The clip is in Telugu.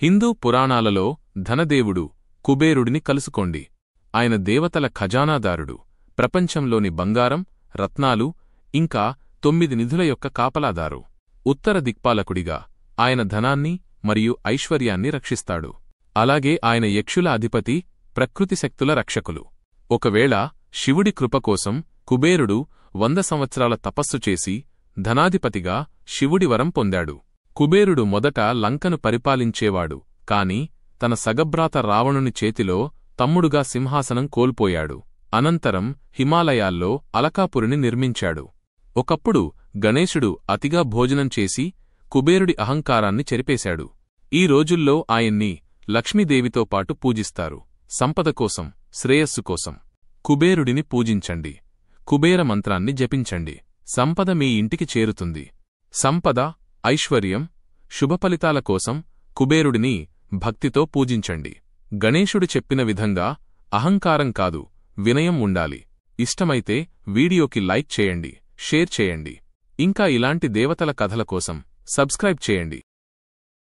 హిందూ పురాణాలలో ధనదేవుడు కుబేరుడిని కలుసుకోండి. ఆయన దేవతల ఖజానాదారుడు, ప్రపంచంలోని బంగారం, రత్నాలు ఇంకా 9 నిధుల యొక్క కాపలాదారు. ఉత్తర దిక్పాలకుడిగా ఆయన ధనాన్ని మరియు ఐశ్వర్యాన్ని రక్షిస్తాడు. అలాగే ఆయన యక్షుల అధిపతి, ప్రకృతి శక్తుల రక్షకులు. ఒకవేళ శివుడి కృపకోసం కుబేరుడు 100 సంవత్సరాల తపస్సు చేసి ధనాధిపతిగా శివుడి వరం పొందాడు. కుబేరుడు మొదట లంకను పరిపాలించేవాడు, కాని తన సగభ్రాత రావణుని చేతిలో తమ్ముడుగా సింహాసనం కోల్పోయాడు. అనంతరం హిమాలయాల్లో అలకాపురిని నిర్మించాడు. ఒకప్పుడు గణేశుడు అతిగా భోజనం చేసి కుబేరుడి అహంకారాన్ని చెరిపేశాడు. ఈ రోజుల్లో ఆయన్ని లక్ష్మీదేవితో పాటు పూజిస్తారు. సంపద కోసం, శ్రేయస్సు కోసం కుబేరుడిని పూజించండి. కుబేర మంత్రాన్ని జపించండి. సంపద మీ ఇంటికి చేరుతుంది. సంపద, ఐశ్వర్యం, శుభఫలితాల కోసం కుబేరుడిని భక్తితో పూజించండి. గణేశుడు చెప్పిన విధంగా అహంకారం కాదు, వినయం ఉండాలి. ఇష్టమైతే వీడియోకి లైక్ చేయండి, షేర్ చేయండి. ఇంకా ఇలాంటి దేవతల కథల కోసం సబ్స్క్రైబ్ చేయండి.